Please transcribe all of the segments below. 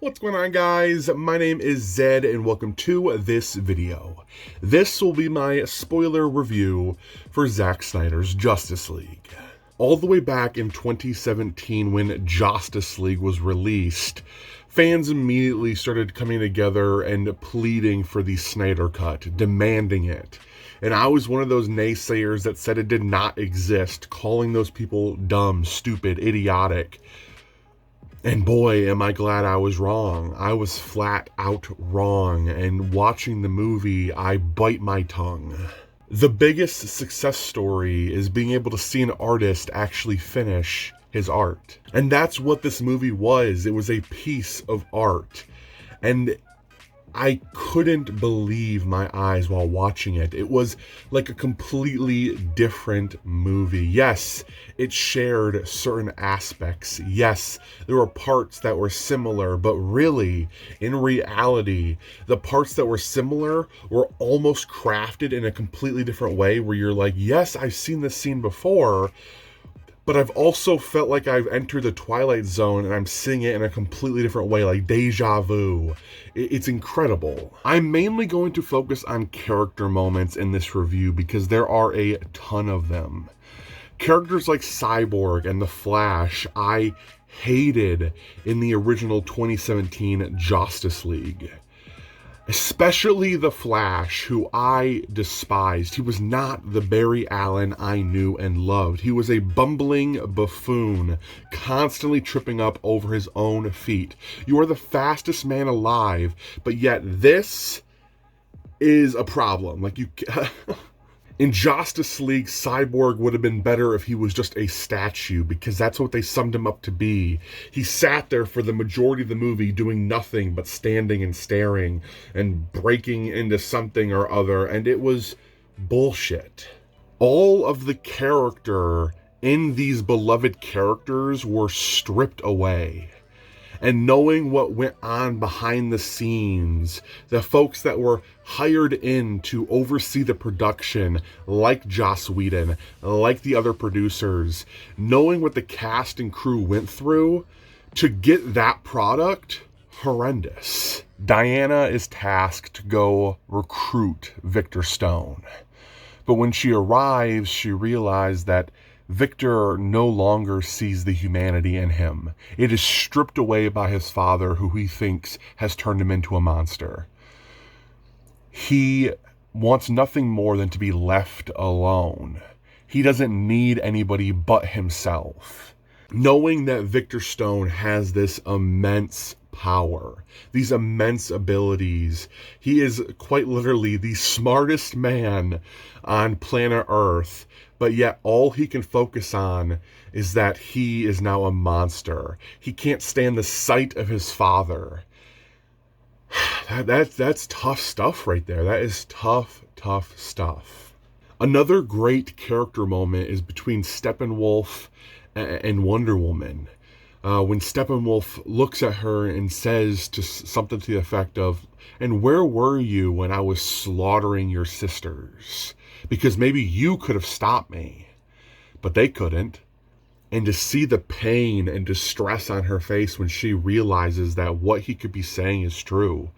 What's going on, guys? My name is Zed and welcome to this video. This will be my spoiler review for Zack Snyder's Justice League. All the way back in 2017 when Justice League was released, fans immediately started coming together and pleading for the Snyder Cut, demanding it. And I was one of those naysayers that said it did not exist, calling those people dumb, stupid, idiotic. And boy, am I glad I was wrong. I was flat out wrong, and watching the movie, I bite my tongue. The biggest success story is being able to see an artist actually finish his art. And that's what this movie was. It was a piece of art. And I couldn't believe my eyes while watching it. It was like a completely different movie. Yes, it shared certain aspects. Yes, there were parts that were similar, but really, in reality, the parts that were similar were almost crafted in a completely different way where you're like, yes, I've seen this scene before, but I've also felt like I've entered the Twilight Zone and I'm seeing it in a completely different way, like deja vu. It's incredible. I'm mainly going to focus on character moments in this review because there are a ton of them. Characters like Cyborg and The Flash, I hated in the original 2017 Justice League. Especially The Flash, who I despised. He was not the Barry Allen I knew and loved. He was a bumbling buffoon, constantly tripping up over his own feet. You are the fastest man alive, but yet this is a problem. Like, you... In Justice League, Cyborg would have been better if he was just a statue, because that's what they summed him up to be. He sat there for the majority of the movie doing nothing but standing and staring and breaking into something or other, and it was bullshit. All of the character in these beloved characters were stripped away. And knowing what went on behind the scenes, the folks that were hired in to oversee the production, like Joss Whedon, like the other producers, knowing what the cast and crew went through to get that product, horrendous. Diana is tasked to go recruit Victor Stone. But when she arrives, she realizes that Victor no longer sees the humanity in him. It is stripped away by his father, who he thinks has turned him into a monster. He wants nothing more than to be left alone. He doesn't need anybody but himself. Knowing that Victor Stone has this immense power, these immense abilities, he is quite literally the smartest man on planet Earth, but yet all he can focus on is that he is now a monster. He can't stand the sight of his father. That's tough stuff right there. That is tough stuff. Another great character moment is between Steppenwolf and Wonder Woman. When Steppenwolf looks at her and says something to the effect of, "And where were you when I was slaughtering your sisters? Because maybe you could have stopped me, but they couldn't." And to see the pain and distress on her face when she realizes that what he could be saying is true,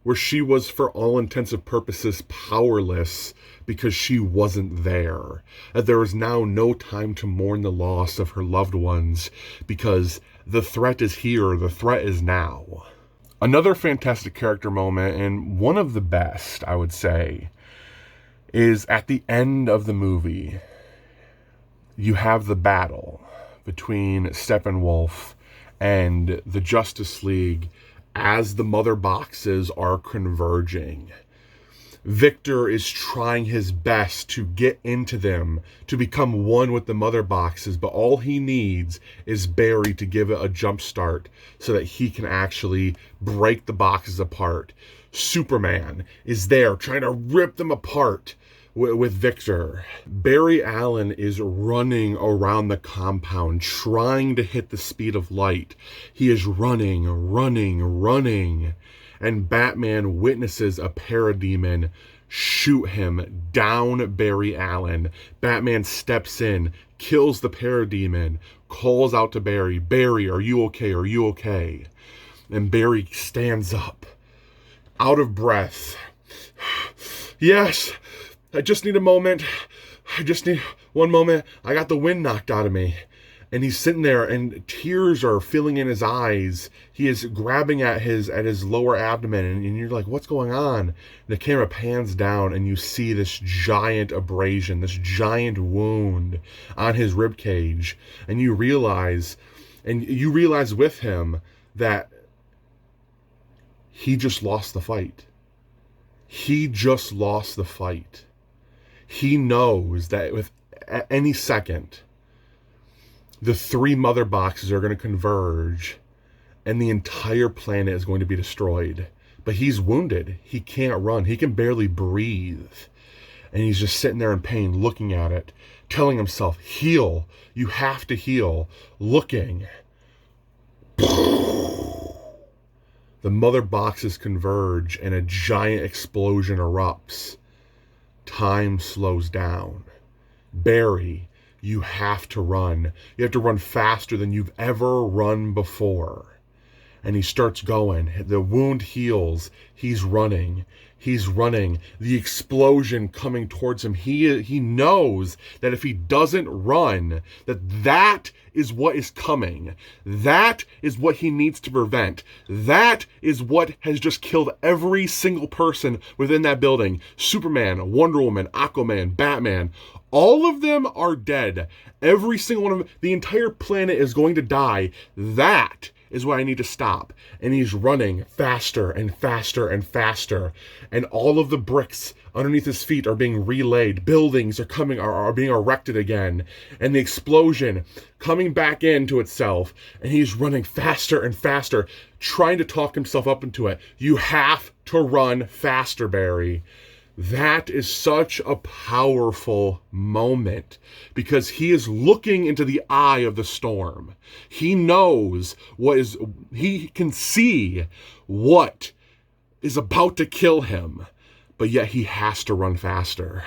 where she was for all intents and purposes powerless because she wasn't there. That there is now no time to mourn the loss of her loved ones because the threat is here, the threat is now. Another fantastic character moment, and one of the best, I would say, is at the end of the movie. You have the battle between Steppenwolf and the Justice League as the mother boxes are converging. Victor is trying his best to get into them, to become one with the mother boxes, but all he needs is Barry to give it a jump start so that he can actually break the boxes apart. Superman is there trying to rip them apart with Victor. Barry Allen is running around the compound trying to hit the speed of light. He is running, and Batman witnesses a parademon shoot him down Barry Allen. Batman steps in, kills the parademon, calls out to Barry, "Barry, are you okay? Are you okay?" And Barry stands up, out of breath. Yes, I just need a moment. I just need one moment. I got the wind knocked out of me. And he's sitting there and tears are filling in his eyes. He is grabbing at his lower abdomen, and you're like, what's going on? And the camera pans down and you see this giant abrasion, this giant wound on his rib cage. And you realize with him that he just lost the fight. He just lost the fight. He knows that with any second, the 3 mother boxes are going to converge and the entire planet is going to be destroyed. But he's wounded. He can't run. He can barely breathe. And he's just sitting there in pain, looking at it, telling himself, heal. You have to heal. Looking. The mother boxes converge and a giant explosion erupts. Time slows down. Barry, you have to run. You have to run faster than you've ever run before. And he starts going. The wound heals. He's running. He's running. The explosion coming towards him. He knows that if he doesn't run, that is what is coming. That is what he needs to prevent. That is what has just killed every single person within that building. Superman, Wonder Woman, Aquaman, Batman. All of them are dead. Every single one of them. The entire planet is going to die. That is what I need to stop. And he's running faster and faster and faster. And all of the bricks underneath his feet are being relayed. Buildings are being erected again. And the explosion coming back into itself. And he's running faster and faster, trying to talk himself up into it. You have to run faster, Barry. That is such a powerful moment because he is looking into the eye of the storm. He knows he can see what is about to kill him, but yet he has to run faster.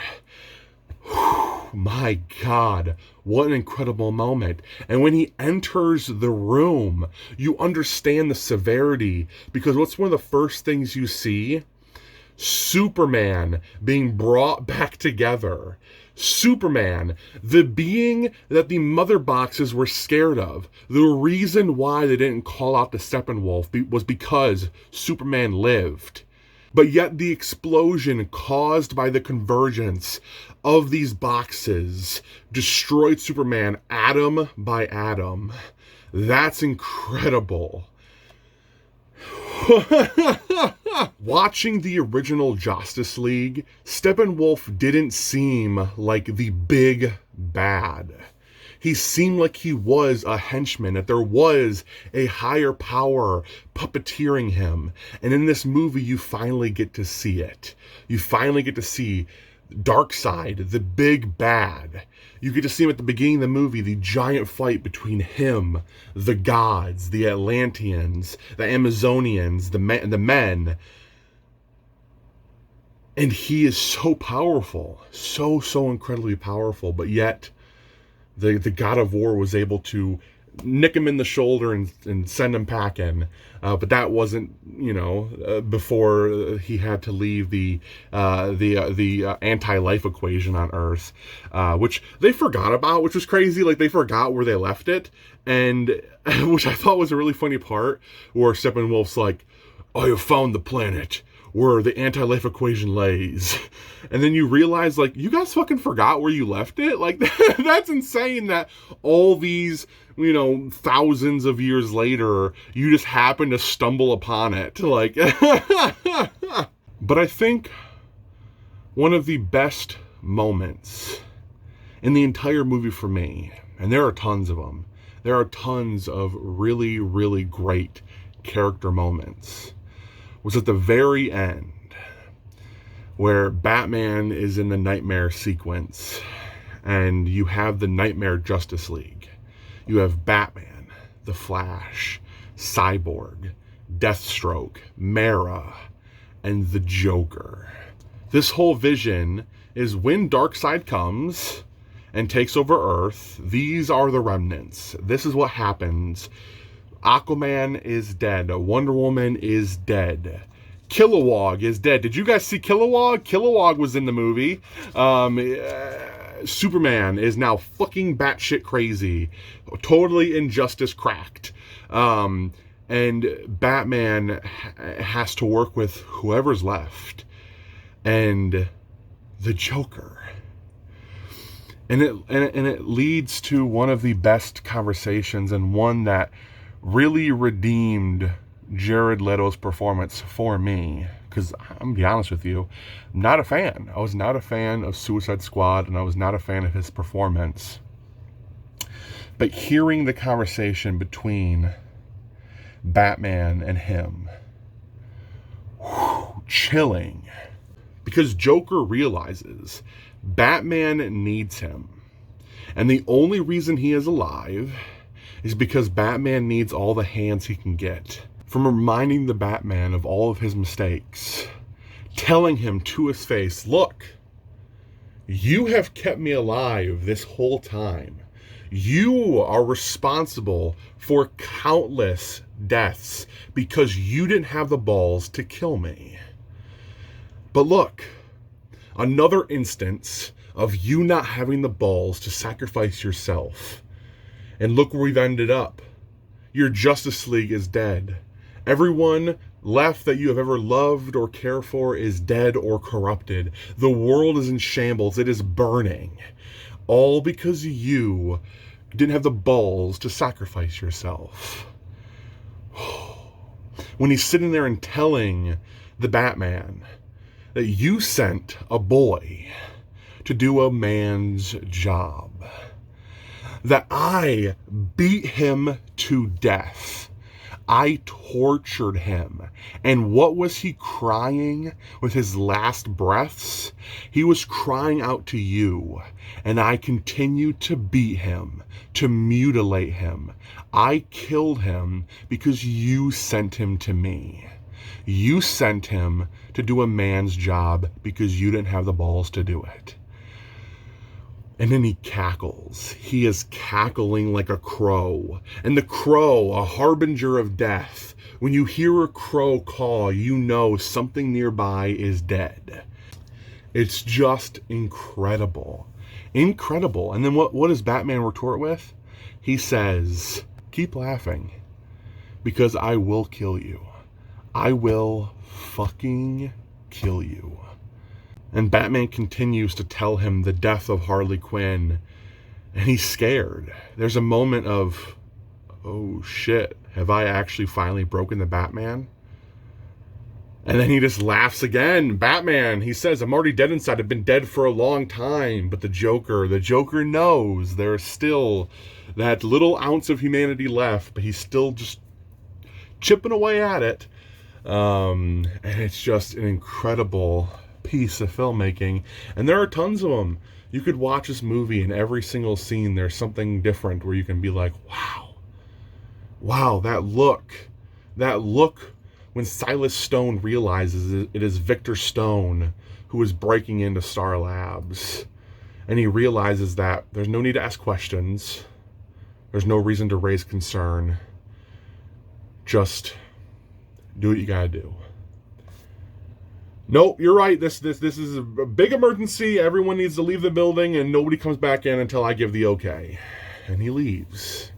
Whew, my God, what an incredible moment. And when he enters the room, you understand the severity because what's one of the first things you see? Superman being brought back together. Superman, the being that the mother boxes were scared of. The reason why they didn't call out the Steppenwolf was because Superman lived. But yet the explosion caused by the convergence of these boxes destroyed Superman atom by atom. That's incredible. Watching the original Justice League, Steppenwolf didn't seem like the big bad. He seemed like he was a henchman, that there was a higher power puppeteering him. And in this movie, you finally get to see it. You finally get to see Darkseid, the big bad. You get to see him at the beginning of the movie, the giant fight between him, the gods, the Atlanteans, the Amazonians, the men. And he is so powerful, so incredibly powerful, but yet the God of War was able to nick him in the shoulder and send him packing. But that wasn't, before he had to leave the anti-life equation on Earth, which they forgot about, which was crazy. Like, they forgot where they left it, and which I thought was a really funny part, where Steppenwolf's like, I have found the planet where the anti-life equation lays. And then you realize, like, you guys fucking forgot where you left it? Like, that's insane that all these, thousands of years later, you just happen to stumble upon it. Like, but I think one of the best moments in the entire movie for me, and there are tons of them, there are tons of really, really great character moments, was at the very end, where Batman is in the nightmare sequence, and you have the Nightmare Justice League. You have Batman, the Flash, Cyborg, Deathstroke, Mara, and the Joker. This whole vision is when Darkseid comes and takes over Earth, these are the remnants. This is what happens. Aquaman is dead. Wonder Woman is dead. Kilowog is dead. Did you guys see Kilowog? Kilowog was in the movie. Superman is now fucking batshit crazy. Totally injustice cracked. And Batman has to work with whoever's left. And the Joker. And it leads to one of the best conversations, and one that really redeemed Jared Leto's performance for me. Because I'm going to be honest with you, I'm not a fan. I was not a fan of Suicide Squad, and I was not a fan of his performance. But hearing the conversation between Batman and him, chilling. Because Joker realizes Batman needs him. And the only reason he is alive is because Batman needs all the hands he can get. From reminding the Batman of all of his mistakes, telling him to his face, look, you have kept me alive this whole time. You are responsible for countless deaths because you didn't have the balls to kill me. But look, another instance of you not having the balls to sacrifice yourself. And look where we've ended up. Your Justice League is dead. Everyone left that you have ever loved or cared for is dead or corrupted. The world is in shambles. It is burning. All because you didn't have the balls to sacrifice yourself. When he's sitting there and telling the Batman that you sent a boy to do a man's job, that I beat him to death, I tortured him, and what was he crying with his last breaths? He was crying out to you, and I continued to beat him, to mutilate him. I killed him because you sent him to me. You sent him to do a man's job because you didn't have the balls to do it. And then he cackles. He is cackling like a crow. And the crow, a harbinger of death. When you hear a crow call, you know something nearby is dead. It's just incredible. Incredible. And then what does Batman retort with? He says, keep laughing, because I will kill you. I will fucking kill you. And Batman continues to tell him the death of Harley Quinn, and he's scared. There's a moment of, oh shit, have I actually finally broken the Batman? And then he just laughs again. Batman, he says, I'm already dead inside. I've been dead for a long time. But the Joker knows there's still that little ounce of humanity left, but he's still just chipping away at it. And it's just an incredible piece of filmmaking, and there are tons of them. You could watch this movie, and every single scene there's something different where you can be like, wow, that look when Silas Stone realizes it is Victor Stone who is breaking into Star Labs, and he realizes that there's no need to ask questions, there's no reason to raise concern, just do what you gotta do. Nope, you're right. This is a big emergency. Everyone needs to leave the building, and nobody comes back in until I give the okay. And he leaves.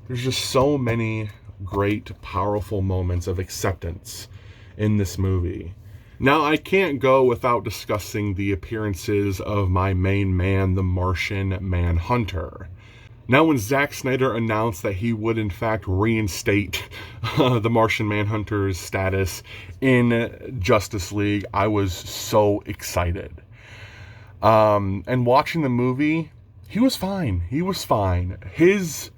There's just so many great, powerful moments of acceptance in this movie. Now, I can't go without discussing the appearances of my main man, the Martian Manhunter. Now, when Zack Snyder announced that he would, in fact, reinstate the Martian Manhunter's status in Justice League, I was so excited. And watching the movie, he was fine. He was fine. His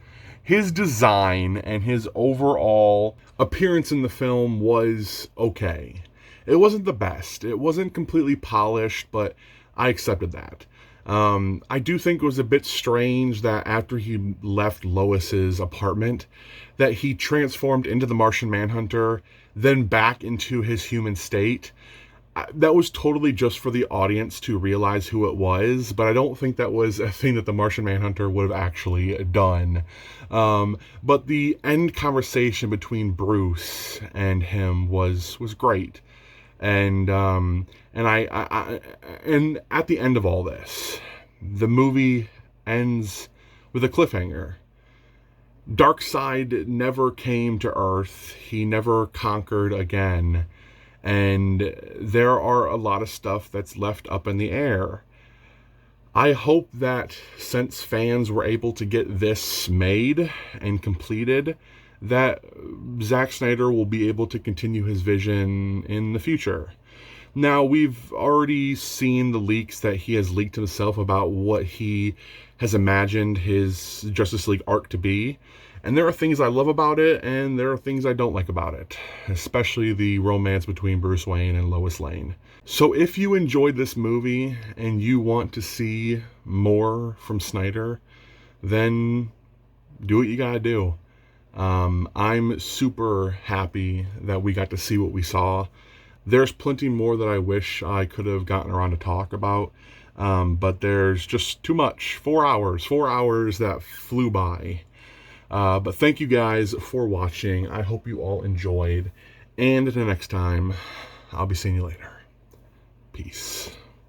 design and his overall appearance in the film was okay. It wasn't the best. It wasn't completely polished, but I accepted that. I do think it was a bit strange that after he left Lois's apartment, that he transformed into the Martian Manhunter, then back into his human state. that was totally just for the audience to realize who it was, but I don't think that was a thing that the Martian Manhunter would have actually done. But the end conversation between Bruce and him was great, and and at the end of all this, the movie ends with a cliffhanger. Darkseid never came to Earth. He never conquered again. And there are a lot of stuff that's left up in the air. I hope that since fans were able to get this made and completed, that Zack Snyder will be able to continue his vision in the future. Now, we've already seen the leaks that he has leaked himself about what he has imagined his Justice League arc to be. And there are things I love about it, and there are things I don't like about it, especially the romance between Bruce Wayne and Lois Lane. So if you enjoyed this movie and you want to see more from Snyder, then do what you gotta do. I'm super happy that we got to see what we saw. There's plenty more that I wish I could have gotten around to talk about, but there's just too much. 4 hours that flew by. But thank you guys for watching. I hope you all enjoyed. And until next time, I'll be seeing you later. Peace.